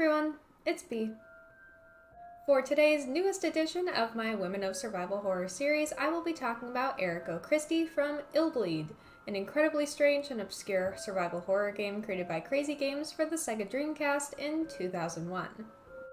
everyone, it's B. For today's newest edition of my Women of Survival Horror series, I will be talking about Eriko Christy from Illbleed, an incredibly strange and obscure survival horror game created by Crazy Games for the Sega Dreamcast in 2001.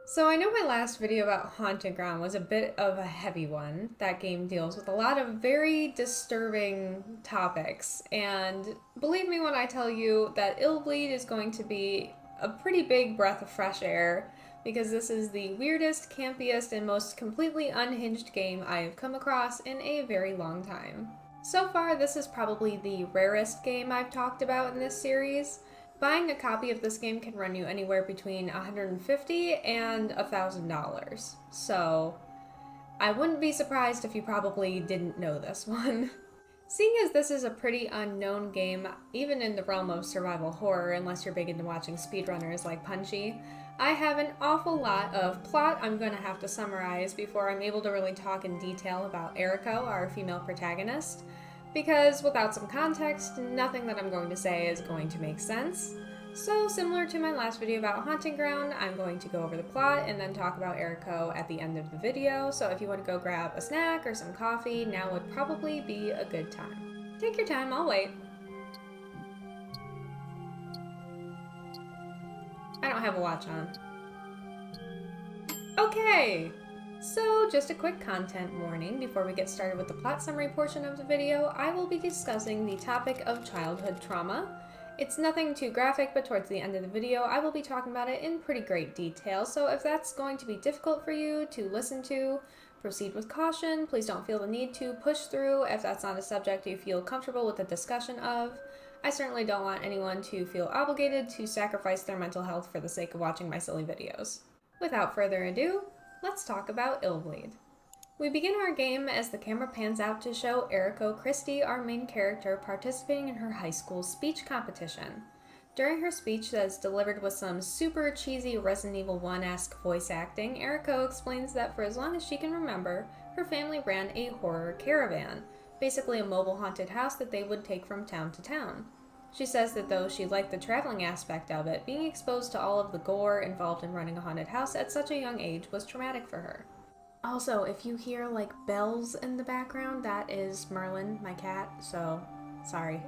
So I know my last video about Haunted Ground was a bit of a heavy one. That game deals with a lot of very disturbing topics, and believe me when I tell you that Illbleed is going to be a pretty big breath of fresh air, because this is the weirdest, campiest, and most completely unhinged game I have come across in a very long time. So far, this is probably the rarest game I've talked about in this series. Buying a copy of this game can run you anywhere between $150 and $1,000, so I wouldn't be surprised if you probably didn't know this one. Seeing as this is a pretty unknown game, even in the realm of survival horror, unless you're big into watching speedrunners like Punchy, I have an awful lot of plot I'm going to have to summarize before I'm able to really talk in detail about Eriko, our female protagonist, because without some context, nothing that I'm going to say is going to make sense. So similar to my last video about Haunting Ground, I'm going to go over the plot and then talk about Eriko at the end of the video, so if you want to go grab a snack or some coffee, now would probably be a good time. Take your time, I'll wait. I don't have a watch on. Okay! So, just a quick content warning before we get started with the plot summary portion of the video. I will be discussing the topic of childhood trauma. It's nothing too graphic, but towards the end of the video, I will be talking about it in pretty great detail, so if that's going to be difficult for you to listen to, proceed with caution. Please don't feel the need to push through if that's not a subject you feel comfortable with the discussion of. I certainly don't want anyone to feel obligated to sacrifice their mental health for the sake of watching my silly videos. Without further ado, let's talk about Illbleed. We begin our game as the camera pans out to show Eriko Christy, our main character, participating in her high school speech competition. During her speech that is delivered with some super cheesy Resident Evil 1-esque voice acting, Eriko explains that for as long as she can remember, her family ran a horror caravan, basically a mobile haunted house that they would take from town to town. She says that though she liked the traveling aspect of it, being exposed to all of the gore involved in running a haunted house at such a young age was traumatic for her. Also, if you hear like bells in the background, that is Merlin, my cat, so sorry.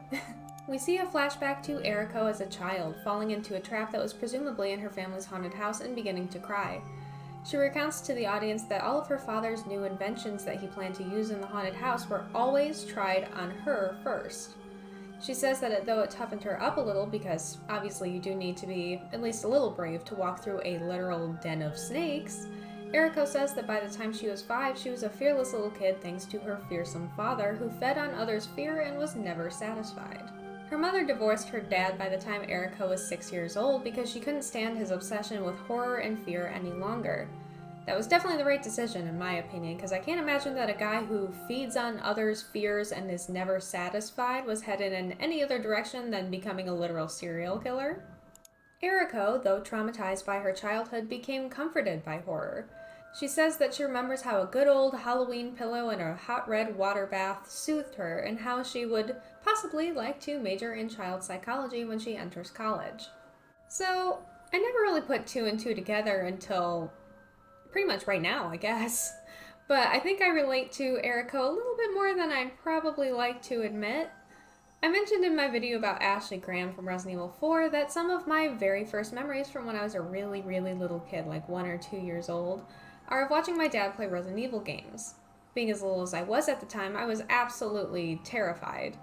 We see a flashback to Eriko as a child, falling into a trap that was presumably in her family's haunted house and beginning to cry. She recounts to the audience that all of her father's new inventions that he planned to use in the haunted house were always tried on her first. She says that though it toughened her up a little, because obviously you do need to be at least a little brave to walk through a literal den of snakes, Eriko says that by the time she was 5, she was a fearless little kid thanks to her fearsome father who fed on others' fear and was never satisfied. Her mother divorced her dad by the time Eriko was 6 years old because she couldn't stand his obsession with horror and fear any longer. That was definitely the right decision in my opinion, because I can't imagine that a guy who feeds on others' fears and is never satisfied was headed in any other direction than becoming a literal serial killer. Eriko, though traumatized by her childhood, became comforted by horror. She says that she remembers how a good old Halloween pillow and a hot red water bath soothed her, and how she would possibly like to major in child psychology when she enters college. So, I never really put 2 and 2 together until pretty much right now, I guess. But I think I relate to Eriko a little bit more than I'd probably like to admit. I mentioned in my video about Ashley Graham from Resident Evil 4 that some of my very first memories from when I was a really, really little kid, like 1 or 2 years old, are of watching my dad play Resident Evil games. Being as little as I was at the time, I was absolutely terrified.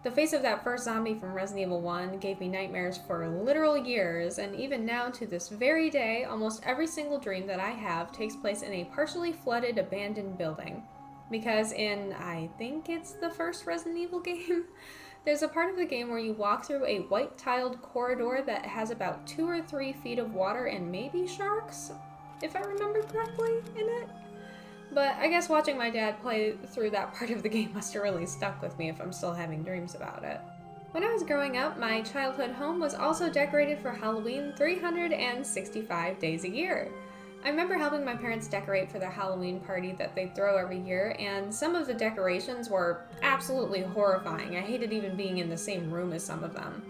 The face of that first zombie from Resident Evil 1 gave me nightmares for literal years, and even now to this very day, almost every single dream that I have takes place in a partially flooded, abandoned building. Because in, I think it's the first Resident Evil game, there's a part of the game where you walk through a white-tiled corridor that has about 2 or 3 feet of water and maybe sharks, if I remember correctly, in it. But I guess watching my dad play through that part of the game must have really stuck with me if I'm still having dreams about it. When I was growing up, my childhood home was also decorated for Halloween 365 days a year. I remember helping my parents decorate for their Halloween party that they throw every year, and some of the decorations were absolutely horrifying. I hated even being in the same room as some of them.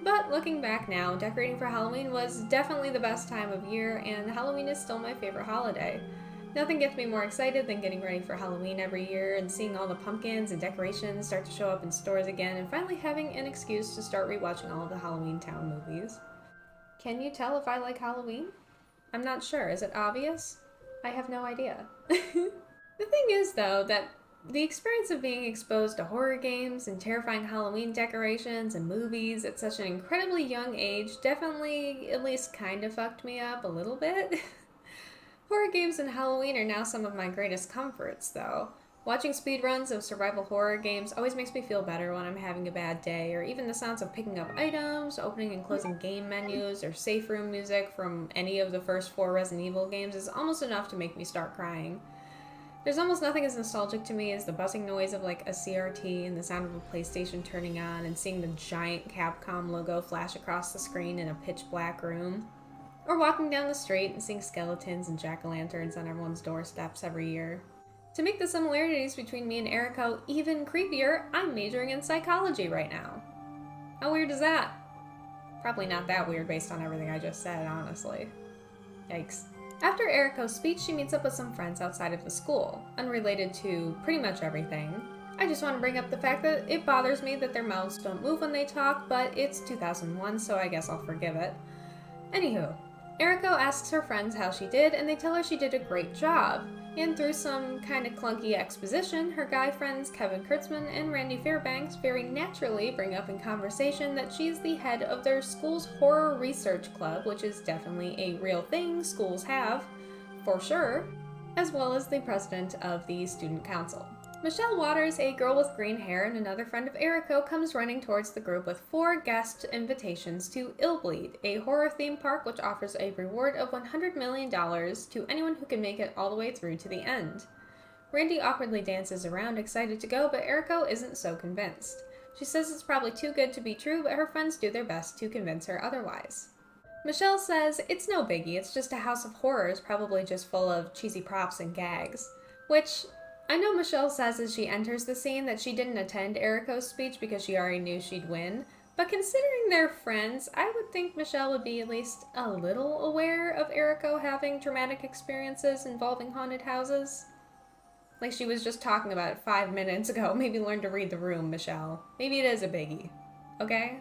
But looking back now, decorating for Halloween was definitely the best time of year, and Halloween is still my favorite holiday. Nothing gets me more excited than getting ready for Halloween every year and seeing all the pumpkins and decorations start to show up in stores again, and finally having an excuse to start rewatching all of the Halloween Town movies. Can you tell if I like Halloween? I'm not sure. Is it obvious? I have no idea. The thing is, though, that the experience of being exposed to horror games and terrifying Halloween decorations and movies at such an incredibly young age definitely at least kind of fucked me up a little bit. Horror games and Halloween are now some of my greatest comforts, though. Watching speedruns of survival horror games always makes me feel better when I'm having a bad day, or even the sounds of picking up items, opening and closing game menus, or safe room music from any of the first 4 Resident Evil games is almost enough to make me start crying. There's almost nothing as nostalgic to me as the buzzing noise of like a CRT and the sound of a PlayStation turning on and seeing the giant Capcom logo flash across the screen in a pitch black room. Or walking down the street and seeing skeletons and jack-o'-lanterns on everyone's doorsteps every year. To make the similarities between me and Eriko even creepier, I'm majoring in psychology right now. How weird is that? Probably not that weird based on everything I just said, honestly. Yikes. After Eriko's speech, she meets up with some friends outside of the school, unrelated to pretty much everything. I just want to bring up the fact that it bothers me that their mouths don't move when they talk, but it's 2001, so I guess I'll forgive it. Anywho, Eriko asks her friends how she did, and they tell her she did a great job. And through some kind of clunky exposition, her guy friends Kevin Kurtzman and Randy Fairbanks very naturally bring up in conversation that she's the head of their school's horror research club, which is definitely a real thing schools have, for sure, as well as the president of the student council. Michelle Waters, a girl with green hair and another friend of Eriko, comes running towards the group with 4 guest invitations to Illbleed, a horror theme park which offers a reward of $100 million to anyone who can make it all the way through to the end. Randy awkwardly dances around, excited to go, but Eriko isn't so convinced. She says it's probably too good to be true, but her friends do their best to convince her otherwise. Michelle says it's no biggie, it's just a house of horrors, probably just full of cheesy props and gags, which I know Michelle says as she enters the scene that she didn't attend Eriko's speech because she already knew she'd win, but considering they're friends, I would think Michelle would be at least a little aware of Eriko having traumatic experiences involving haunted houses. Like she was just talking about it 5 minutes ago. Maybe learn to read the room, Michelle. Maybe it is a biggie. Okay?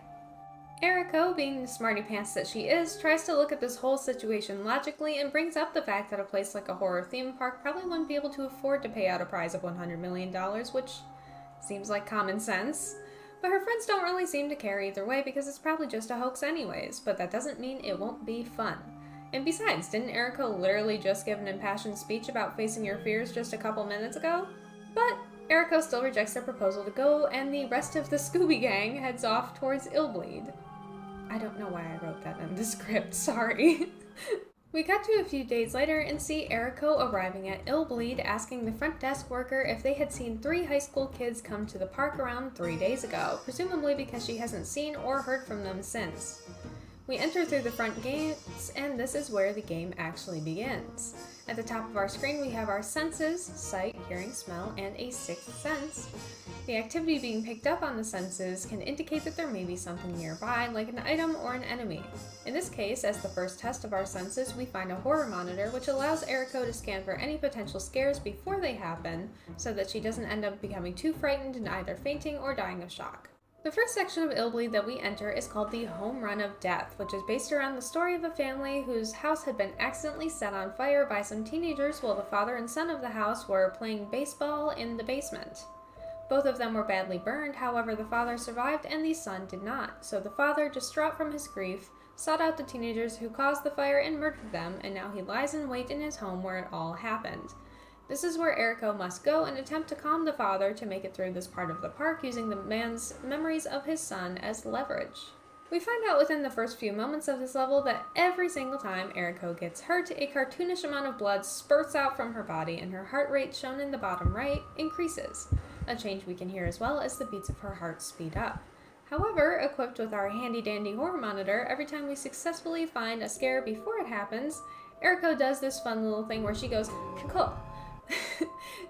Eriko, being the smarty pants that she is, tries to look at this whole situation logically and brings up the fact that a place like a horror theme park probably wouldn't be able to afford to pay out a prize of $100 million, which seems like common sense. But her friends don't really seem to care either way because it's probably just a hoax anyways, but that doesn't mean it won't be fun. And besides, didn't Eriko literally just give an impassioned speech about facing your fears just a couple minutes ago? But Eriko still rejects their proposal to go, and the rest of the Scooby Gang heads off towards Illbleed. I don't know why I wrote that in the script, sorry. We cut to a few days later and see Eriko arriving at Illbleed asking the front desk worker if they had seen 3 high school kids come to the park around 3 days ago, presumably because she hasn't seen or heard from them since. We enter through the front gates, and this is where the game actually begins. At the top of our screen we have our senses, sight, hearing, smell, and a 6th sense. The activity being picked up on the senses can indicate that there may be something nearby, like an item or an enemy. In this case, as the first test of our senses, we find a horror monitor which allows Eriko to scan for any potential scares before they happen, so that she doesn't end up becoming too frightened and either fainting or dying of shock. The first section of Illbleed that we enter is called the Home Run of Death, which is based around the story of a family whose house had been accidentally set on fire by some teenagers while the father and son of the house were playing baseball in the basement. Both of them were badly burned, however the father survived and the son did not, so the father, distraught from his grief, sought out the teenagers who caused the fire and murdered them, and now he lies in wait in his home where it all happened. This is where Eriko must go and attempt to calm the father to make it through this part of the park using the man's memories of his son as leverage. We find out within the first few moments of this level that every single time Eriko gets hurt, a cartoonish amount of blood spurts out from her body and her heart rate, shown in the bottom right, increases, a change we can hear as well as the beats of her heart speed up. However, equipped with our handy-dandy horror monitor, every time we successfully find a scare before it happens, Eriko does this fun little thing where she goes, "Cool."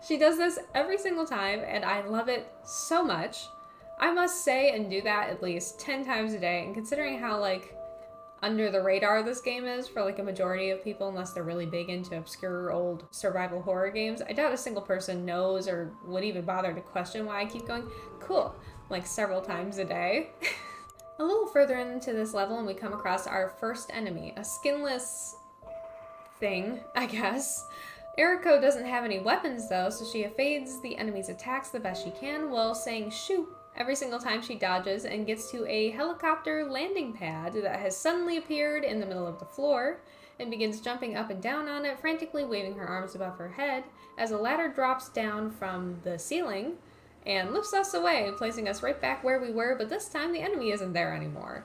She does this every single time, and I love it so much. I must say and do that at least 10 times a day, and considering how, like, under the radar this game is for, like, a majority of people, unless they're really big into obscure old survival horror games, I doubt a single person knows or would even bother to question why I keep going, cool, like, several times a day. A little further into this level and we come across our first enemy, a skinless thing, I guess. Eriko doesn't have any weapons though, so she evades the enemy's attacks the best she can while saying shoot every single time she dodges and gets to a helicopter landing pad that has suddenly appeared in the middle of the floor and begins jumping up and down on it, frantically waving her arms above her head as a ladder drops down from the ceiling and lifts us away, placing us right back where we were, but this time the enemy isn't there anymore.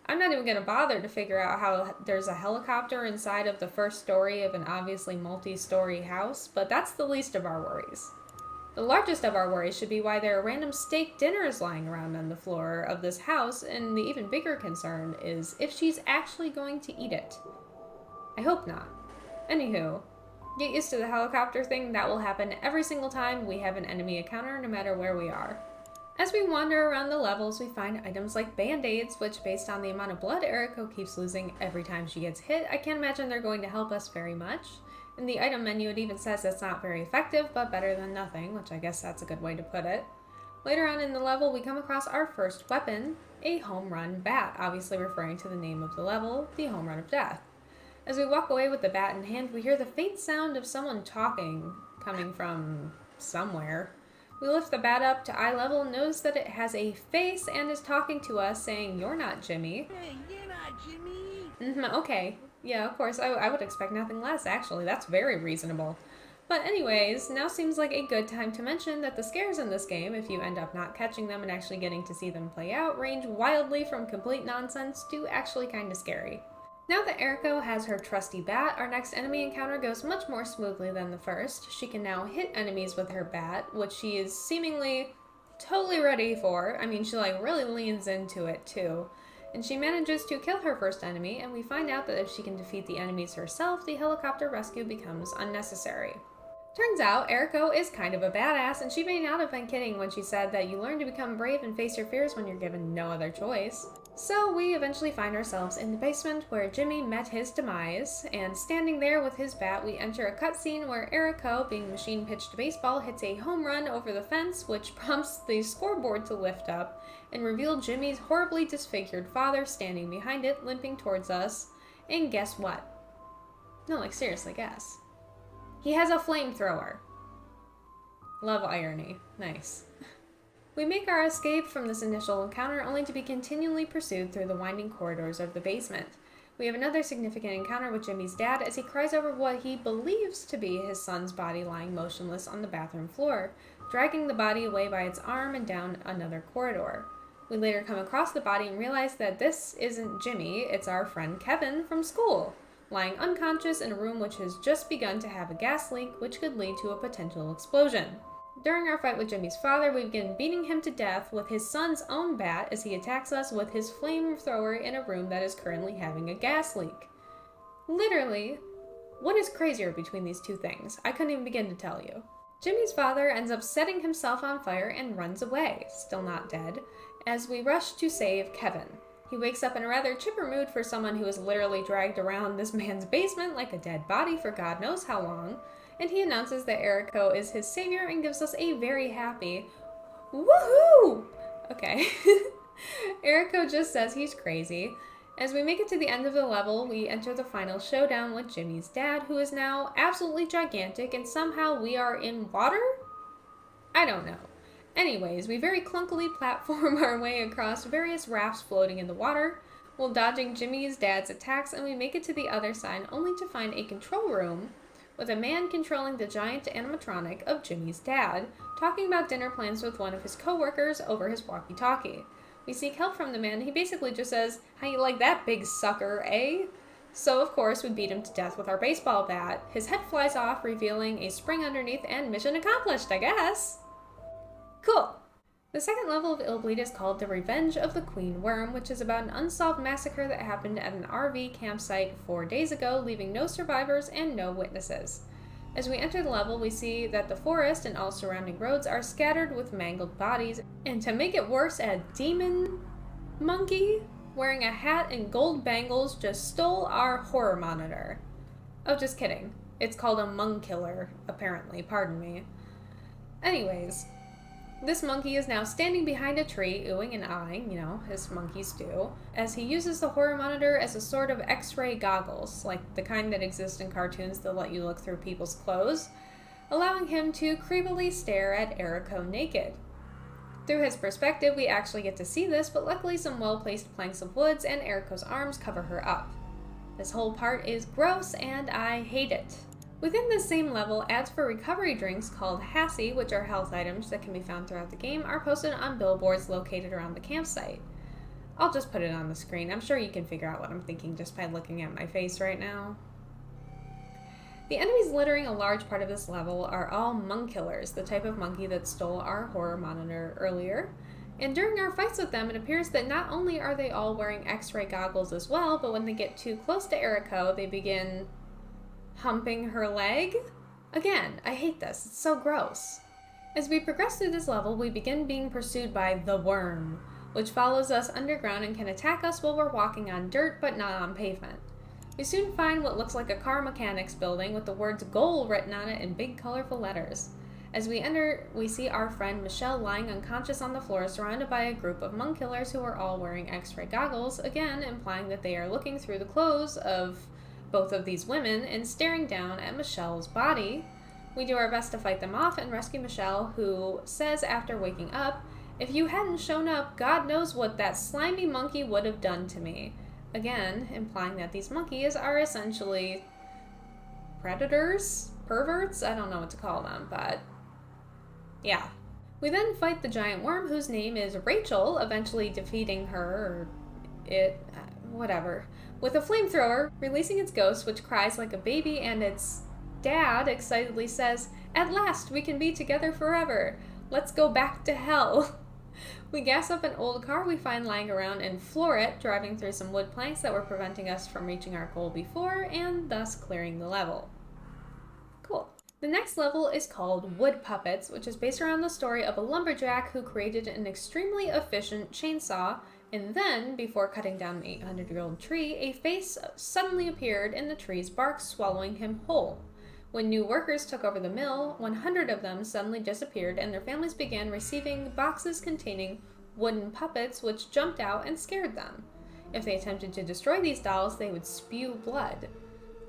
I'm not even going to bother to figure out how there's a helicopter inside of the first story of an obviously multi-story house, but that's the least of our worries. The largest of our worries should be why there are random steak dinners lying around on the floor of this house, and the even bigger concern is if she's actually going to eat it. I hope not. Anywho, get used to the helicopter thing. That will happen every single time we have an enemy encounter, no matter where we are. As we wander around the levels, we find items like band-aids, which based on the amount of blood Eriko keeps losing every time she gets hit, I can't imagine they're going to help us very much. In the item menu, it even says it's not very effective, but better than nothing, which I guess that's a good way to put it. Later on in the level, we come across our first weapon, a home run bat, obviously referring to the name of the level, the home run of death. As we walk away with the bat in hand, we hear the faint sound of someone talking, coming from somewhere. We lift the bat up to eye level and notice that it has a face and is talking to us, saying, "You're not Jimmy." Hey, you're not Jimmy. Okay. Yeah, of course, I would expect nothing less, actually. That's very reasonable. But anyways, now seems like a good time to mention that the scares in this game, if you end up not catching them and actually getting to see them play out, range wildly from complete nonsense to actually kinda scary. Now that Eriko has her trusty bat, our next enemy encounter goes much more smoothly than the first. She can now hit enemies with her bat, which she is seemingly totally ready for. I mean, she like really leans into it too. And she manages to kill her first enemy, and we find out that if she can defeat the enemies herself, the helicopter rescue becomes unnecessary. Turns out, Eriko is kind of a badass, and she may not have been kidding when she said that you learn to become brave and face your fears when you're given no other choice. So we eventually find ourselves in the basement where Jimmy met his demise, and standing there with his bat, we enter a cutscene where Eriko, being machine-pitched baseball, hits a home run over the fence, which prompts the scoreboard to lift up and reveal Jimmy's horribly disfigured father standing behind it, limping towards us. And guess what? No, like seriously, guess. He has a flamethrower. Love irony. Nice. We make our escape from this initial encounter only to be continually pursued through the winding corridors of the basement. We have another significant encounter with Jimmy's dad as he cries over what he believes to be his son's body lying motionless on the bathroom floor, dragging the body away by its arm and down another corridor. We later come across the body and realize that this isn't Jimmy, it's our friend Kevin from school, lying unconscious in a room which has just begun to have a gas leak which could lead to a potential explosion. During our fight with Jimmy's father, we begin beating him to death with his son's own bat as he attacks us with his flamethrower in a room that is currently having a gas leak. Literally, what is crazier between these two things? I couldn't even begin to tell you. Jimmy's father ends up setting himself on fire and runs away, still not dead, as we rush to save Kevin. He wakes up in a rather chipper mood for someone who is literally dragged around this man's basement like a dead body for God knows how long, and he announces that Eriko is his savior and gives us a very happy woohoo! Okay. Eriko just says he's crazy. As we make it to the end of the level, we enter the final showdown with Jimmy's dad, who is now absolutely gigantic, and somehow we are in water? I don't know. Anyways, we very clunkily platform our way across various rafts floating in the water, while dodging Jimmy's dad's attacks, and we make it to the other side only to find a control room with a man controlling the giant animatronic of Jimmy's dad, talking about dinner plans with one of his co-workers over his walkie-talkie. We seek help from the man, and he basically just says, "How you like that, big sucker, eh?" So of course we beat him to death with our baseball bat. His head flies off, revealing a spring underneath, and mission accomplished, I guess. Cool. The second level of Illbleed is called The Revenge of the Queen Worm, which is about an unsolved massacre that happened at an RV campsite 4 days ago, leaving no survivors and no witnesses. As we enter the level, we see that the forest and all surrounding roads are scattered with mangled bodies, and to make it worse, a demon monkey wearing a hat and gold bangles just stole our horror monitor. Oh, just kidding. It's called a monk killer, apparently. Pardon me. Anyways, this monkey is now standing behind a tree, oohing and eyeing, as monkeys do, as he uses the horror monitor as a sort of X-ray goggles, like the kind that exist in cartoons that let you look through people's clothes, allowing him to creepily stare at Eriko naked. Through his perspective, we actually get to see this, but luckily some well-placed planks of woods and Eriko's arms cover her up. This whole part is gross, and I hate it. Within this same level, ads for recovery drinks called Hassie, which are health items that can be found throughout the game, are posted on billboards located around the campsite. I'll just put it on the screen. I'm sure you can figure out what I'm thinking just by looking at my face right now. The enemies littering a large part of this level are all monk killers, the type of monkey that stole our horror monitor earlier. And during our fights with them, it appears that not only are they all wearing X-ray goggles as well, but when they get too close to Eriko, they begin humping her leg? Again, I hate this. It's so gross. As we progress through this level, we begin being pursued by the worm, which follows us underground and can attack us while we're walking on dirt but not on pavement. We soon find what looks like a car mechanics building with the words "goal" written on it in big colorful letters. As we enter, we see our friend Michelle lying unconscious on the floor, surrounded by a group of monk killers who are all wearing X-ray goggles, again implying that they are looking through the clothes of both of these women and staring down at Michelle's body. We do our best to fight them off and rescue Michelle, who says after waking up, "If you hadn't shown up, God knows what that slimy monkey would have done to me." Again, implying that these monkeys are essentially predators? Perverts? I don't know what to call them, but yeah. We then fight the giant worm, whose name is Rachel, eventually defeating her, whatever, with a flamethrower, releasing its ghost, which cries like a baby, and its dad excitedly says, "At last, we can be together forever. Let's go back to hell." We gas up an old car we find lying around and floor it, driving through some wood planks that were preventing us from reaching our goal before, and thus clearing the level. Cool. The next level is called Wood Puppets, which is based around the story of a lumberjack who created an extremely efficient chainsaw, and then, before cutting down an 800-year-old tree, a face suddenly appeared in the tree's bark, swallowing him whole. When new workers took over the mill, 100 of them suddenly disappeared, and their families began receiving boxes containing wooden puppets, which jumped out and scared them. If they attempted to destroy these dolls, they would spew blood.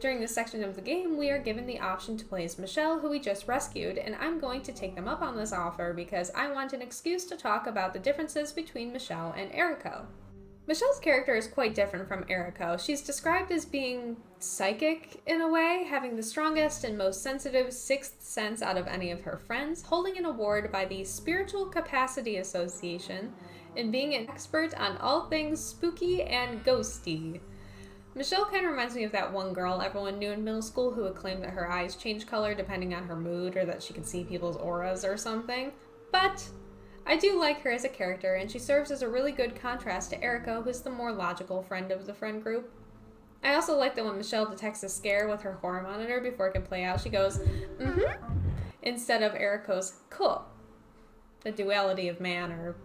During this section of the game, we are given the option to play as Michelle, who we just rescued, and I'm going to take them up on this offer because I want an excuse to talk about the differences between Michelle and Eriko. Michelle's character is quite different from Eriko. She's described as being psychic in a way, having the strongest and most sensitive sixth sense out of any of her friends, holding an award by the Spiritual Capacity Association, and being an expert on all things spooky and ghosty. Michelle kind of reminds me of that one girl everyone knew in middle school who would claim that her eyes change color depending on her mood or that she could see people's auras or something. But I do like her as a character, and she serves as a really good contrast to Eriko, who's the more logical friend of the friend group. I also like that when Michelle detects a scare with her horror monitor before it can play out, she goes, instead of Eriko's cool. The duality of man or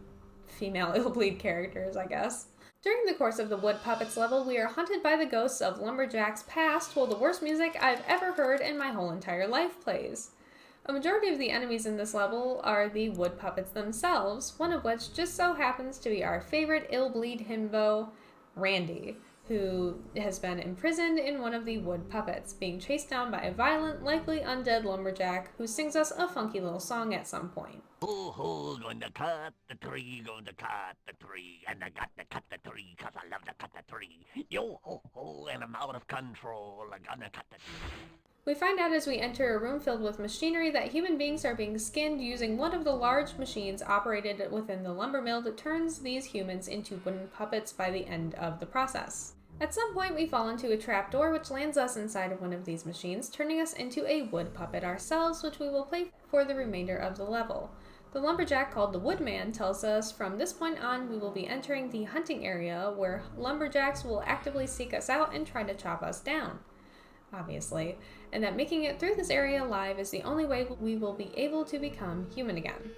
female Illbleed characters, I guess. During the course of the Wood Puppets level, we are hunted by the ghosts of lumberjacks past, while the worst music I've ever heard in my whole entire life plays. A majority of the enemies in this level are the wood puppets themselves, one of which just so happens to be our favorite Illbleed himbo, Randy, who has been imprisoned in one of the wood puppets, being chased down by a violent, likely undead lumberjack who sings us a funky little song at some point. Ho, going to cut the tree, going to cut the tree, and I got to cut the tree 'cause I love to cut the tree. Yo ho ho, and I'm out of control, I gotta cut the tree. We find out as we enter a room filled with machinery that human beings are being skinned using one of the large machines operated within the lumber mill that turns these humans into wooden puppets by the end of the process. At some point, we fall into a trapdoor which lands us inside of one of these machines, turning us into a wood puppet ourselves, which we will play for the remainder of the level. The lumberjack called the Woodman tells us from this point on we will be entering the hunting area where lumberjacks will actively seek us out and try to chop us down. obviously, and that making it through this area alive is the only way we will be able to become human again.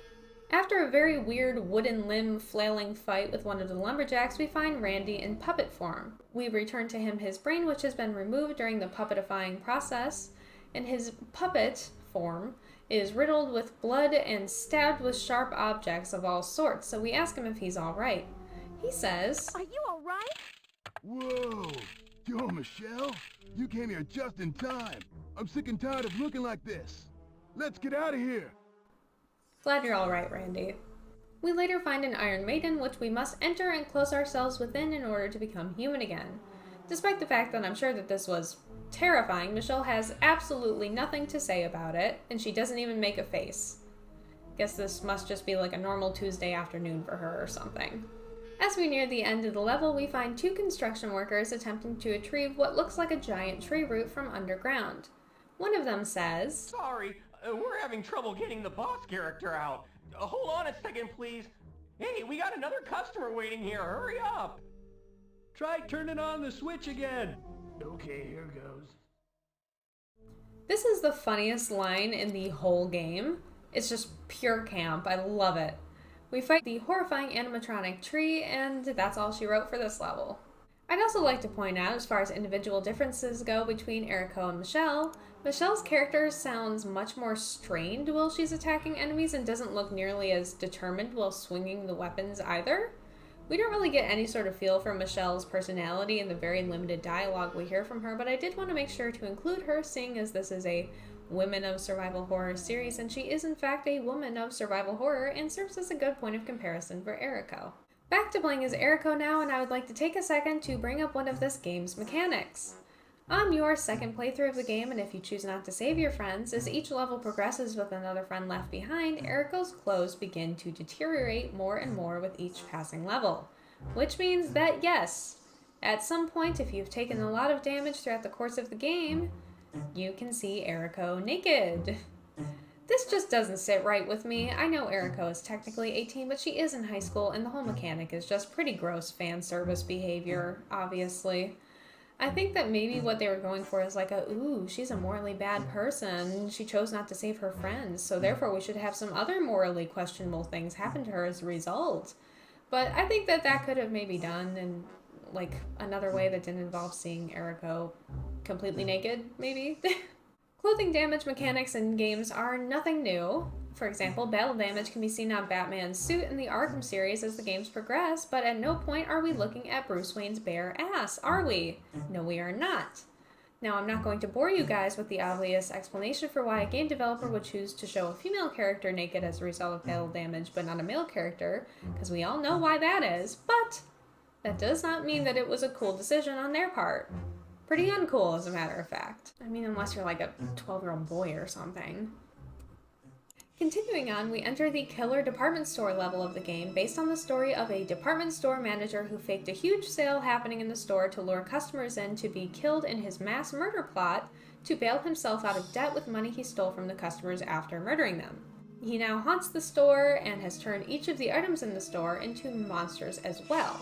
After a very weird wooden limb flailing fight with one of the lumberjacks, we find Randy in puppet form. We return to him his brain, which has been removed during the puppetifying process, and his puppet form is riddled with blood and stabbed with sharp objects of all sorts, so we ask him if he's alright. He says, "Are you alright?" Whoa! Yo, Michelle, you came here just in time. I'm sick and tired of looking like this. Let's get out of here. "Glad you're alright, Randy." We later find an Iron Maiden, which we must enter and close ourselves within in order to become human again. Despite the fact that I'm sure that this was terrifying, Michelle has absolutely nothing to say about it, and she doesn't even make a face. Guess this must just be like a normal Tuesday afternoon for her or something. As we near the end of the level, we find two construction workers attempting to retrieve what looks like a giant tree root from underground. One of them says, "Sorry, we're having trouble getting the boss character out. Hold on a second, please. Hey, we got another customer waiting here. Hurry up." Try turning on the switch again. Okay, here goes. This is the funniest line in the whole game. It's just pure camp. I love it. We fight the horrifying animatronic tree, and that's all she wrote for this level. I'd also like to point out, as far as individual differences go between Eriko and Michelle, Michelle's character sounds much more strained while she's attacking enemies and doesn't look nearly as determined while swinging the weapons either. We don't really get any sort of feel for Michelle's personality in the very limited dialogue we hear from her, but I did want to make sure to include her, seeing as this is a Women of Survival Horror series, and she is in fact a woman of survival horror and serves as a good point of comparison for Eriko. Back to playing as Eriko now, and I would like to take a second to bring up one of this game's mechanics. On your second playthrough of the game, and if you choose not to save your friends, as each level progresses with another friend left behind, Eriko's clothes begin to deteriorate more and more with each passing level. Which means that yes, at some point, if you've taken a lot of damage throughout the course of the game, you can see Eriko naked. This just doesn't sit right with me. I know Eriko is technically 18, but she is in high school, and the whole mechanic is just pretty gross fan service behavior, obviously. I think that maybe what they were going for is like ooh, she's a morally bad person. She chose not to save her friends, so therefore we should have some other morally questionable things happen to her as a result. But I think that that could have maybe done in like another way that didn't involve seeing Eriko completely naked, maybe. Clothing damage mechanics in games are nothing new. For example, battle damage can be seen on Batman's suit in the Arkham series as the games progress, but at no point are we looking at Bruce Wayne's bare ass, are we? No, we are not. Now, I'm not going to bore you guys with the obvious explanation for why a game developer would choose to show a female character naked as a result of battle damage, but not a male character, because we all know why that is, but that does not mean that it was a cool decision on their part. Pretty uncool, as a matter of fact. I mean, unless you're like a 12-year-old boy or something. Continuing on, we enter the killer department store level of the game based on the story of a department store manager who faked a huge sale happening in the store to lure customers in to be killed in his mass murder plot to bail himself out of debt with money he stole from the customers after murdering them. He now haunts the store and has turned each of the items in the store into monsters as well.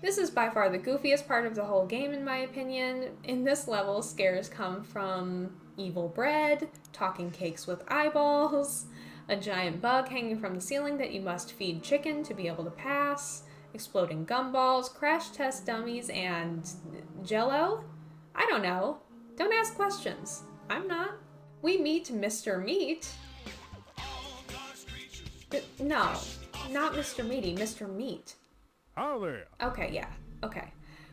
This is by far the goofiest part of the whole game in my opinion. In this level, scares come from evil bread, talking cakes with eyeballs, a giant bug hanging from the ceiling that you must feed chicken to be able to pass, exploding gumballs, crash test dummies, and Jell-O? I don't know. Don't ask questions. I'm not. We meet Mr. Meat. No, not Mr. Meaty, Mr. Meat. How there? Okay, yeah, okay.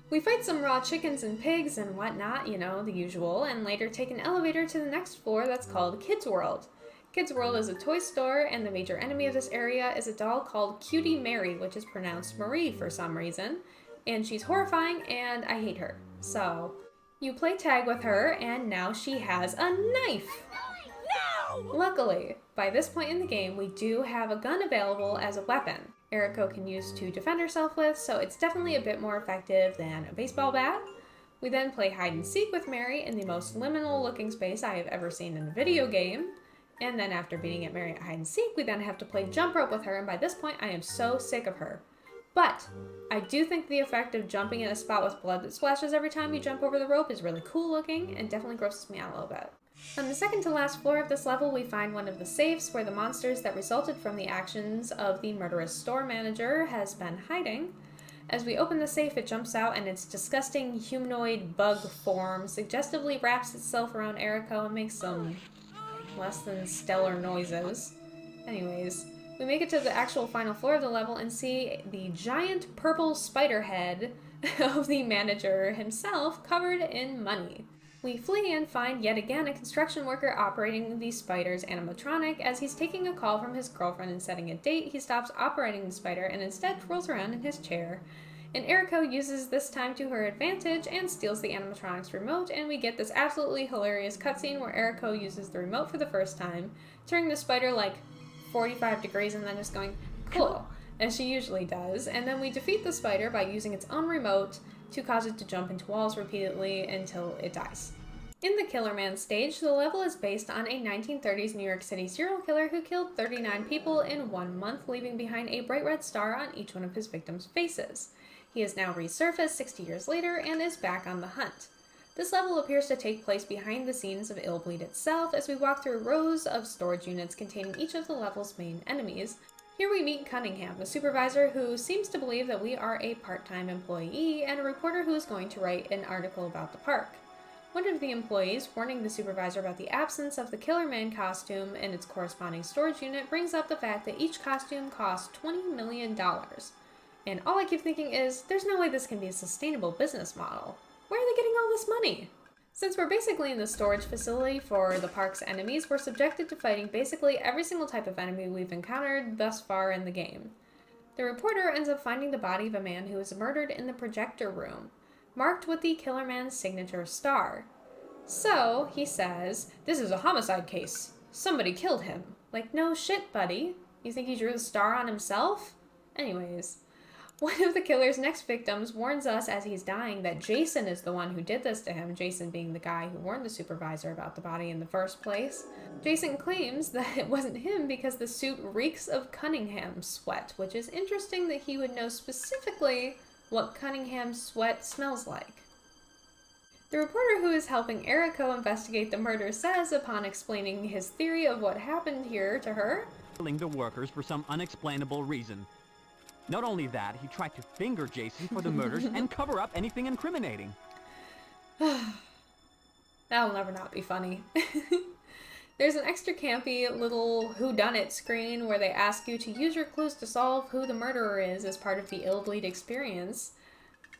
We fight some raw chickens and pigs and whatnot, you know, the usual, and later take an elevator to the next floor that's called Kids World. Kids World is a toy store, and the major enemy of this area is a doll called Cutie Mary, which is pronounced Marie for some reason, and she's horrifying, and I hate her. So, you play tag with her, and now she has a knife! No! Luckily, by this point in the game, we do have a gun available as a weapon. Eriko can use to defend herself with, so it's definitely a bit more effective than a baseball bat. We then play hide and seek with Mary in the most liminal looking space I have ever seen in a video game. And then after beating at Mary at hide and seek, we then have to play jump rope with her, and by this point I am so sick of her. But I do think the effect of jumping in a spot with blood that splashes every time you jump over the rope is really cool looking and definitely grosses me out a little bit. On the second to last floor of this level, we find one of the safes where the monsters that resulted from the actions of the murderous store manager has been hiding. As we open the safe, it jumps out and its disgusting humanoid bug form suggestively wraps itself around Eriko and makes some less than stellar noises. Anyways, we make it to the actual final floor of the level and see the giant purple spider head of the manager himself covered in money. We flee and find yet again a construction worker operating the spider's animatronic. As he's taking a call from his girlfriend and setting a date, he stops operating the spider and instead twirls around in his chair. And Eriko uses this time to her advantage and steals the animatronic's remote, and we get this absolutely hilarious cutscene where Eriko uses the remote for the first time, turning the spider like 45 degrees and then just going, cool, as she usually does. And then we defeat the spider by using its own remote to cause it to jump into walls repeatedly until it dies. In the Killer Man stage, the level is based on a 1930s New York City serial killer who killed 39 people in 1 month, leaving behind a bright red star on each one of his victims' faces. He is now resurfaced 60 years later and is back on the hunt. This level appears to take place behind the scenes of Illbleed itself as we walk through rows of storage units containing each of the level's main enemies. Here we meet Cunningham, a supervisor who seems to believe that we are a part-time employee, and a reporter who is going to write an article about the park. One of the employees, warning the supervisor about the absence of the Killer Man costume and its corresponding storage unit, brings up the fact that each costume costs $20 million. And all I keep thinking is, there's no way this can be a sustainable business model. Where are they getting all this money? Since we're basically in the storage facility for the park's enemies, we're subjected to fighting basically every single type of enemy we've encountered thus far in the game. The reporter ends up finding the body of a man who was murdered in the projector room, marked with the Killer Man's signature star. So, he says, "This is a homicide case. Somebody killed him." Like, no shit, buddy. You think he drew the star on himself? Anyways, one of the killer's next victims warns us as he's dying that Jason is the one who did this to him, Jason being the guy who warned the supervisor about the body in the first place. Jason claims that it wasn't him because the suit reeks of Cunningham sweat, which is interesting that he would know specifically what Cunningham's sweat smells like. The reporter who is helping Eriko investigate the murder says, upon explaining his theory of what happened here to her, killing the workers for some unexplainable reason. Not only that, he tried to finger Jason for the murders and cover up anything incriminating. That'll never not be funny. There's an extra campy little whodunit screen where they ask you to use your clues to solve who the murderer is as part of the Illbleed experience.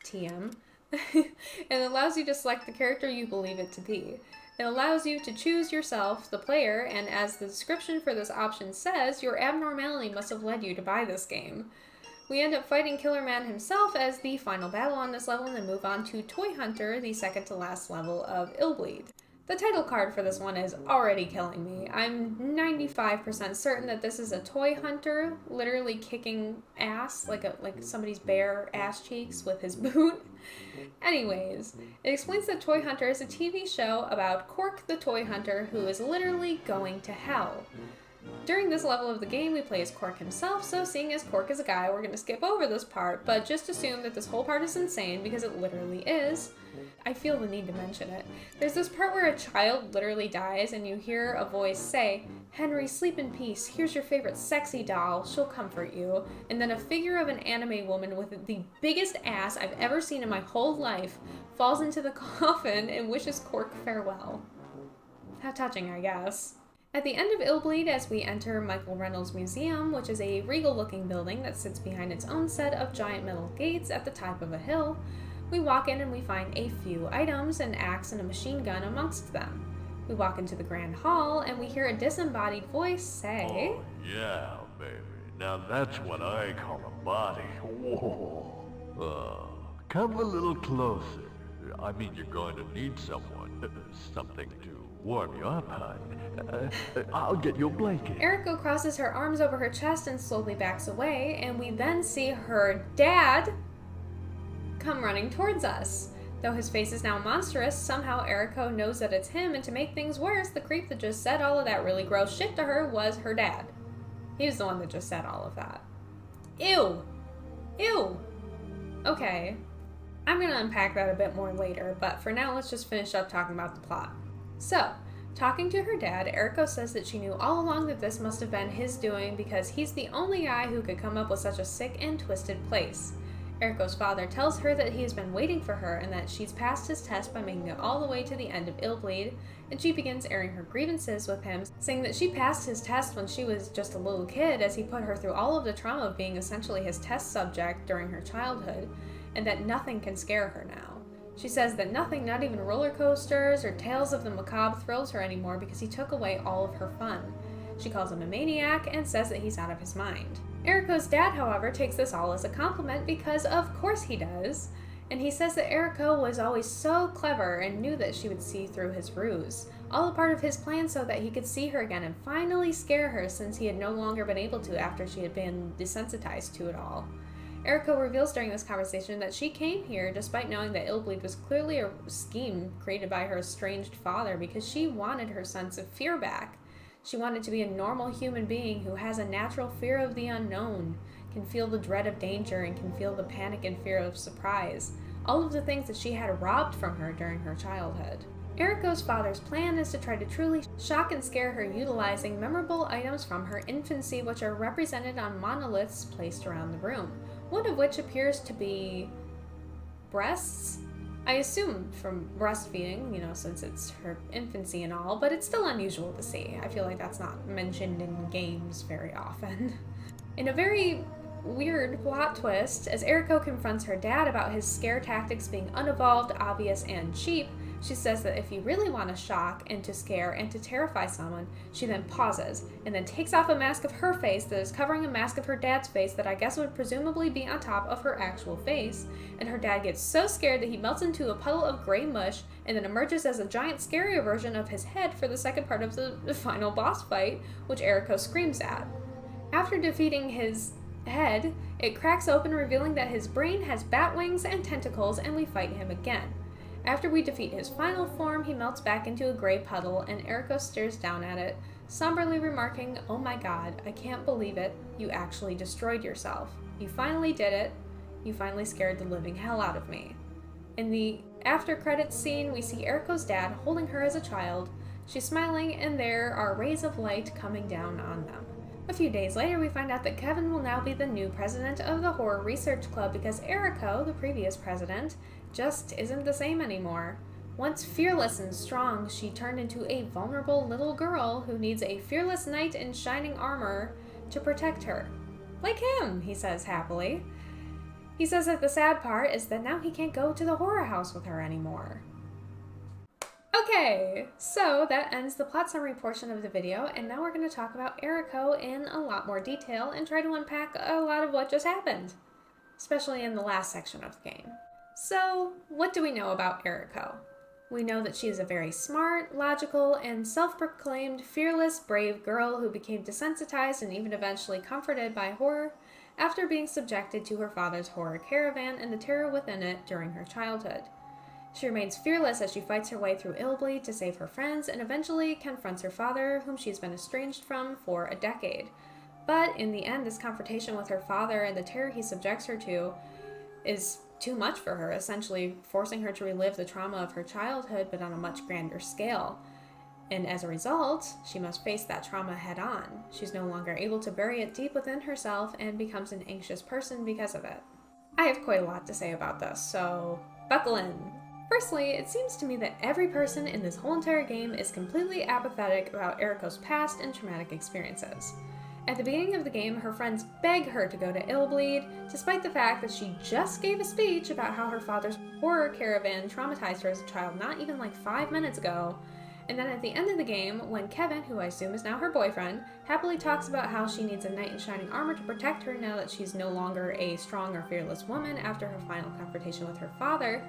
TM. And it allows you to select the character you believe it to be. It allows you to choose yourself, the player, and as the description for this option says, your abnormality must have led you to buy this game. We end up fighting Killer Man himself as the final battle on this level and then move on to Toy Hunter, the second to last level of Illbleed. The title card for this one is already killing me. I'm 95% certain that this is a toy hunter, literally kicking ass, like somebody's bare ass cheeks with his boot. Anyways, it explains that Toy Hunter is a TV show about Cork the Toy Hunter who is literally going to hell. During this level of the game, we play as Cork himself, so seeing as Cork is a guy, we're going to skip over this part, but just assume that this whole part is insane, because it literally is. I feel the need to mention it. There's this part where a child literally dies, and you hear a voice say, "Henry, sleep in peace. Here's your favorite sexy doll. She'll comfort you." And then a figure of an anime woman with the biggest ass I've ever seen in my whole life falls into the coffin and wishes Cork farewell. How touching, I guess. At the end of Illbleed, as we enter Michael Reynolds Museum, which is a regal-looking building that sits behind its own set of giant metal gates at the top of a hill, we walk in and we find a few items, an axe and a machine gun amongst them. We walk into the grand hall and we hear a disembodied voice say, "Oh, yeah, baby. Now that's what I call a body. Whoa. Come a little closer. I mean, you're going to need someone, something to warm you up, hon. I'll get you a blanket." Eriko crosses her arms over her chest and slowly backs away, and we then see her dad come running towards us. Though his face is now monstrous, somehow Eriko knows that it's him, and to make things worse, the creep that just said all of that really gross shit to her was her dad. He was the one that just said all of that. Ew! Ew! Okay. I'm gonna unpack that a bit more later, but for now let's just finish up talking about the plot. So, talking to her dad, Eriko says that she knew all along that this must have been his doing because he's the only guy who could come up with such a sick and twisted place. Eriko's father tells her that he has been waiting for her and that she's passed his test by making it all the way to the end of Illbleed, and she begins airing her grievances with him, saying that she passed his test when she was just a little kid as he put her through all of the trauma of being essentially his test subject during her childhood, and that nothing can scare her now. She says that nothing, not even roller coasters or tales of the macabre, thrills her anymore because he took away all of her fun. She calls him a maniac and says that he's out of his mind. Eriko's dad, however, takes this all as a compliment because of course he does, and he says that Eriko was always so clever and knew that she would see through his ruse, all a part of his plan so that he could see her again and finally scare her since he had no longer been able to after she had been desensitized to it all. Eriko reveals during this conversation that she came here despite knowing that Illbleed was clearly a scheme created by her estranged father because she wanted her sense of fear back. She wanted to be a normal human being who has a natural fear of the unknown, can feel the dread of danger, and can feel the panic and fear of surprise. All of the things that she had robbed from her during her childhood. Eriko's father's plan is to try to truly shock and scare her utilizing memorable items from her infancy which are represented on monoliths placed around the room, one of which appears to be breasts? I assume from breastfeeding, since it's her infancy and all, but it's still unusual to see. I feel like that's not mentioned in games very often. In a very weird plot twist, as Eriko confronts her dad about his scare tactics being unevolved, obvious, and cheap, she says that if you really want to shock and to scare and to terrify someone, she then pauses and then takes off a mask of her face that is covering a mask of her dad's face that I guess would presumably be on top of her actual face, and her dad gets so scared that he melts into a puddle of gray mush and then emerges as a giant scarier version of his head for the second part of the final boss fight, which Eriko screams at. After defeating his head, it cracks open revealing that his brain has bat wings and tentacles, and we fight him again. After we defeat his final form, he melts back into a gray puddle, and Eriko stares down at it, somberly remarking, "Oh my god, I can't believe it. You actually destroyed yourself. You finally did it. You finally scared the living hell out of me." In the after credits scene, we see Eriko's dad holding her as a child. She's smiling, and there are rays of light coming down on them. A few days later, we find out that Kevin will now be the new president of the Horror Research Club because Eriko, the previous president, just isn't the same anymore. Once fearless and strong, she turned into a vulnerable little girl who needs a fearless knight in shining armor to protect her. Like him, he says happily. He says that the sad part is that now he can't go to the horror house with her anymore. Okay, so that ends the plot summary portion of the video, and now we're going to talk about Eriko in a lot more detail and try to unpack a lot of what just happened, especially in the last section of the game. So, what do we know about Eriko? We know that she is a very smart, logical, and self-proclaimed fearless, brave girl who became desensitized and even eventually comforted by horror after being subjected to her father's horror caravan and the terror within it during her childhood. She remains fearless as she fights her way through Illbleed to save her friends and eventually confronts her father, whom she's been estranged from for a decade. But in the end, this confrontation with her father and the terror he subjects her to is too much for her, essentially forcing her to relive the trauma of her childhood but on a much grander scale. And as a result, she must face that trauma head on. She's no longer able to bury it deep within herself and becomes an anxious person because of it. I have quite a lot to say about this, so buckle in. Firstly, it seems to me that every person in this whole entire game is completely apathetic about Eriko's past and traumatic experiences. At the beginning of the game, her friends beg her to go to Illbleed, despite the fact that she just gave a speech about how her father's horror caravan traumatized her as a child not even like 5 minutes ago. And then at the end of the game, when Kevin, who I assume is now her boyfriend, happily talks about how she needs a knight in shining armor to protect her now that she's no longer a strong or fearless woman after her final confrontation with her father,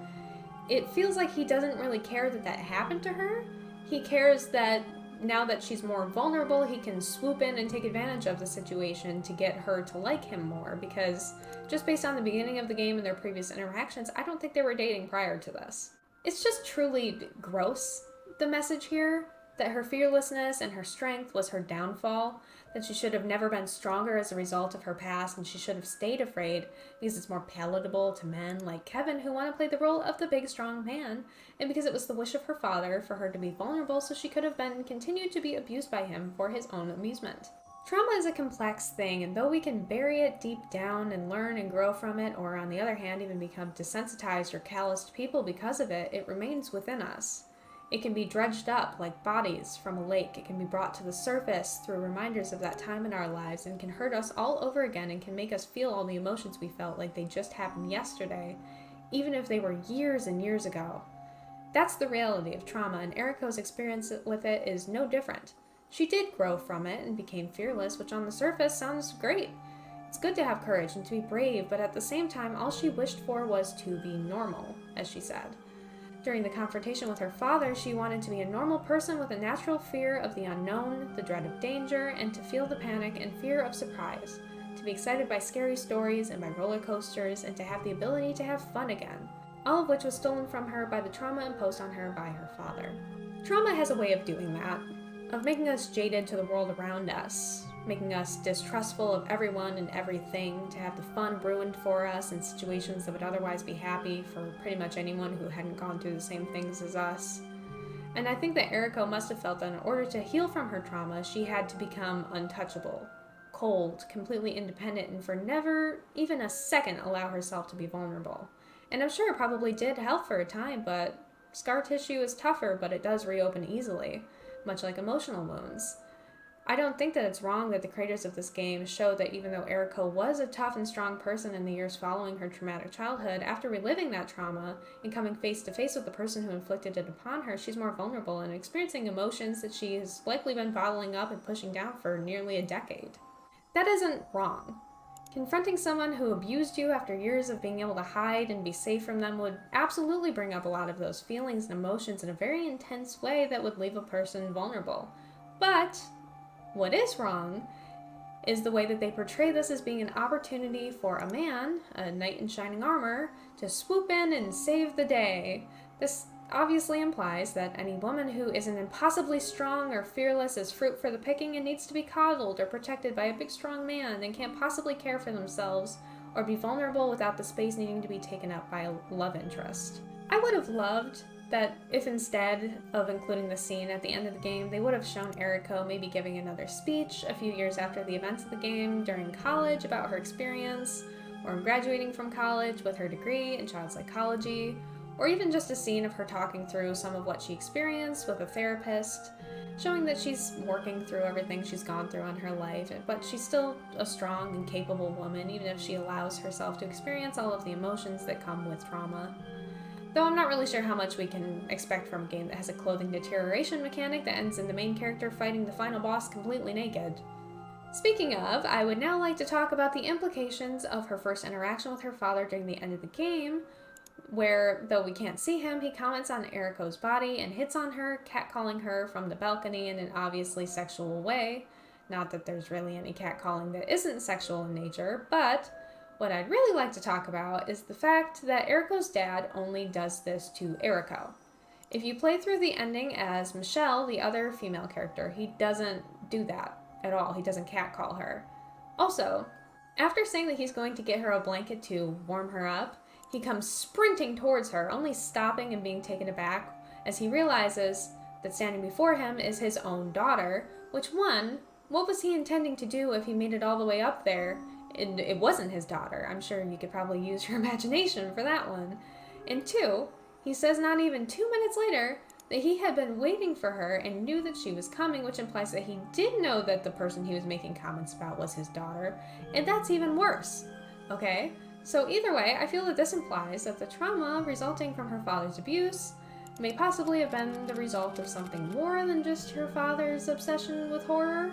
it feels like he doesn't really care that that happened to her. He cares that now that she's more vulnerable, he can swoop in and take advantage of the situation to get her to like him more, because just based on the beginning of the game and their previous interactions, I don't think they were dating prior to this. It's just truly gross, the message here. that her fearlessness and her strength was her downfall, that she should have never been stronger as a result of her past, and she should have stayed afraid because it's more palatable to men like Kevin who want to play the role of the big strong man, and because it was the wish of her father for her to be vulnerable so she could have been continued to be abused by him for his own amusement. Trauma is a complex thing, and though we can bury it deep down and learn and grow from it, or on the other hand even become desensitized or calloused people because of it, it remains within us. It can be dredged up like bodies from a lake. It can be brought to the surface through reminders of that time in our lives and can hurt us all over again and can make us feel all the emotions we felt like they just happened yesterday, even if they were years and years ago. That's the reality of trauma, and Eriko's experience with it is no different. She did grow from it and became fearless, which on the surface sounds great. It's good to have courage and to be brave, but at the same time, all she wished for was to be normal, as she said. During the confrontation with her father, she wanted to be a normal person with a natural fear of the unknown, the dread of danger, and to feel the panic and fear of surprise, to be excited by scary stories and by roller coasters, and to have the ability to have fun again, all of which was stolen from her by the trauma imposed on her by her father. Trauma has a way of doing that, of making us jaded to the world around us, making us distrustful of everyone and everything, to have the fun ruined for us in situations that would otherwise be happy for pretty much anyone who hadn't gone through the same things as us. And I think that Eriko must have felt that in order to heal from her trauma, she had to become untouchable, cold, completely independent, and for never, even a second, allow herself to be vulnerable. And I'm sure it probably did help for a time, but scar tissue is tougher, but it does reopen easily, much like emotional wounds. I don't think that it's wrong that the creators of this game show that even though Eriko was a tough and strong person in the years following her traumatic childhood, after reliving that trauma and coming face to face with the person who inflicted it upon her, she's more vulnerable and experiencing emotions that she has likely been bottling up and pushing down for nearly a decade. That isn't wrong. Confronting someone who abused you after years of being able to hide and be safe from them would absolutely bring up a lot of those feelings and emotions in a very intense way that would leave a person vulnerable. But what is wrong is the way that they portray this as being an opportunity for a man, a knight in shining armor, to swoop in and save the day. This obviously implies that any woman who isn't impossibly strong or fearless is fruit for the picking and needs to be coddled or protected by a big strong man and can't possibly care for themselves or be vulnerable without the space needing to be taken up by a love interest. I would have loved that if instead of including the scene at the end of the game, they would have shown Eriko maybe giving another speech a few years after the events of the game during college about her experience, or graduating from college with her degree in child psychology, or even just a scene of her talking through some of what she experienced with a therapist, showing that she's working through everything she's gone through in her life, but she's still a strong and capable woman, even if she allows herself to experience all of the emotions that come with trauma. Though I'm not really sure how much we can expect from a game that has a clothing deterioration mechanic that ends in the main character fighting the final boss completely naked. Speaking of, I would now like to talk about the implications of her first interaction with her father during the end of the game, where, though we can't see him, he comments on Eriko's body and hits on her, catcalling her from the balcony in an obviously sexual way. Not that there's really any catcalling that isn't sexual in nature, but what I'd really like to talk about is the fact that Erikos Dad only does this to Eriko. If you play through the ending as Michelle, the other female character, he doesn't do that at all. He doesn't catcall her. Also, after saying that he's going to get her a blanket to warm her up, he comes sprinting towards her, only stopping and being taken aback as he realizes that standing before him is his own daughter, which, one, what was he intending to do if he made it all the way up there and it wasn't his daughter? I'm sure you could probably use your imagination for that one. And two, he says not even 2 minutes later that he had been waiting for her and knew that she was coming, which implies that he did know that the person he was making comments about was his daughter, and that's even worse. Okay? So either way, I feel that this implies that the trauma resulting from her father's abuse may possibly have been the result of something more than just her father's obsession with horror.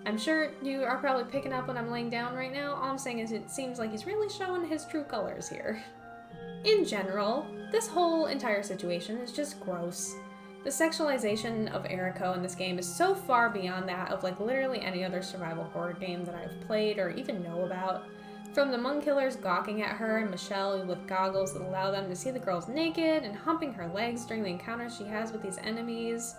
I'm sure you are probably picking up what I'm laying down right now. All I'm saying is it seems like he's really showing his true colors here. In general, this whole entire situation is just gross. The sexualization of Eriko in this game is so far beyond that of like literally any other survival horror game that I've played or even know about. From the Hmong killers gawking at her and Michelle with goggles that allow them to see the girls naked and humping her legs during the encounters she has with these enemies,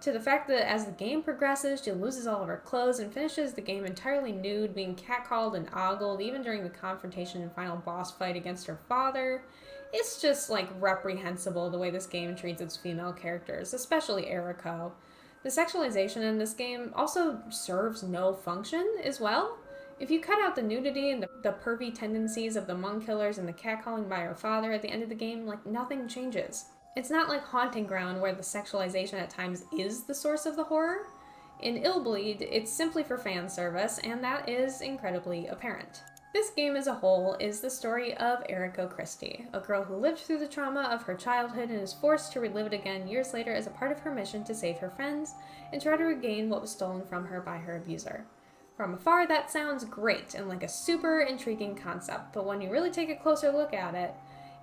to the fact that as the game progresses, she loses all of her clothes and finishes the game entirely nude, being catcalled and ogled even during the confrontation and final boss fight against her father. It's just like reprehensible the way this game treats its female characters, especially Eriko. The sexualization in this game also serves no function as well. If you cut out the nudity and the pervy tendencies of the Hmong killers and the catcalling by her father at the end of the game, like nothing changes. It's not like Haunting Ground where the sexualization at times is the source of the horror. In Illbleed, it's simply for fan service, and that is incredibly apparent. This game as a whole is the story of Eriko Christy, a girl who lived through the trauma of her childhood and is forced to relive it again years later as a part of her mission to save her friends and try to regain what was stolen from her by her abuser. From afar, that sounds great and like a super intriguing concept, but when you really take a closer look at it,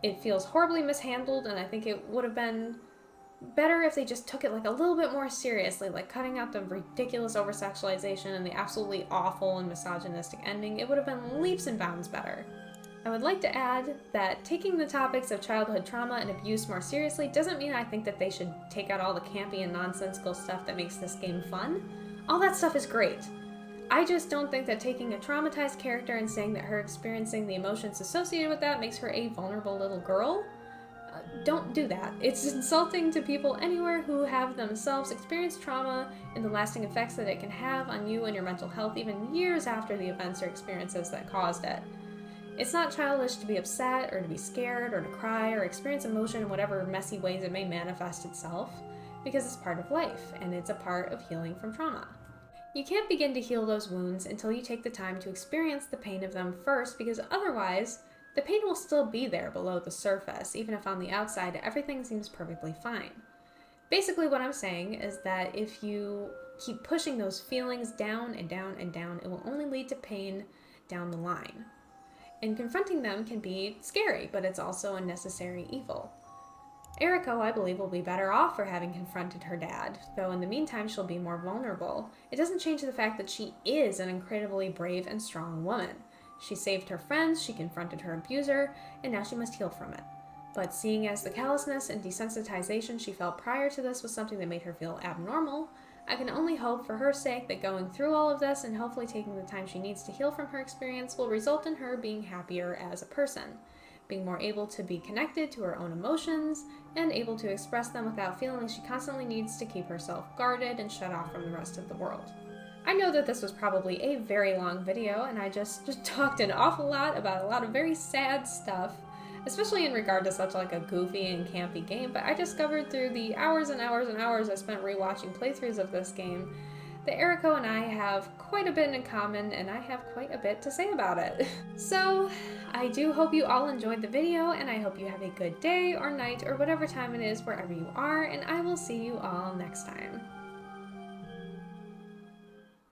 it feels horribly mishandled, and I think it would have been better if they just took it like a little bit more seriously, like cutting out the ridiculous over-sexualization and the absolutely awful and misogynistic ending. It would have been leaps and bounds better. I would like to add that taking the topics of childhood trauma and abuse more seriously doesn't mean I think that they should take out all the campy and nonsensical stuff that makes this game fun. All that stuff is great. I just don't think that taking a traumatized character and saying that her experiencing the emotions associated with that makes her a vulnerable little girl. Don't do that. It's insulting to people anywhere who have themselves experienced trauma and the lasting effects that it can have on you and your mental health even years after the events or experiences that caused it. It's not childish to be upset or to be scared or to cry or experience emotion in whatever messy ways it may manifest itself, because it's part of life and it's a part of healing from trauma. You can't begin to heal those wounds until you take the time to experience the pain of them first, because otherwise, the pain will still be there below the surface, even if on the outside everything seems perfectly fine. Basically what I'm saying is that if you keep pushing those feelings down and down and down, it will only lead to pain down the line. And confronting them can be scary, but it's also a necessary evil. Eriko, I believe, will be better off for having confronted her dad, though in the meantime she'll be more vulnerable. It doesn't change the fact that she is an incredibly brave and strong woman. She saved her friends, she confronted her abuser, and now she must heal from it. But seeing as the callousness and desensitization she felt prior to this was something that made her feel abnormal, I can only hope for her sake that going through all of this and hopefully taking the time she needs to heal from her experience will result in her being happier as a person, being more able to be connected to her own emotions, and able to express them without feeling like she constantly needs to keep herself guarded and shut off from the rest of the world. I know that this was probably a very long video, and I just talked an awful lot about a lot of very sad stuff, especially in regard to such like a goofy and campy game, but I discovered through the hours and hours and hours I spent rewatching playthroughs of this game that Eriko and I have quite a bit in common, and I have quite a bit to say about it. So, I do hope you all enjoyed the video, and I hope you have a good day or night or whatever time it is wherever you are, and I will see you all next time.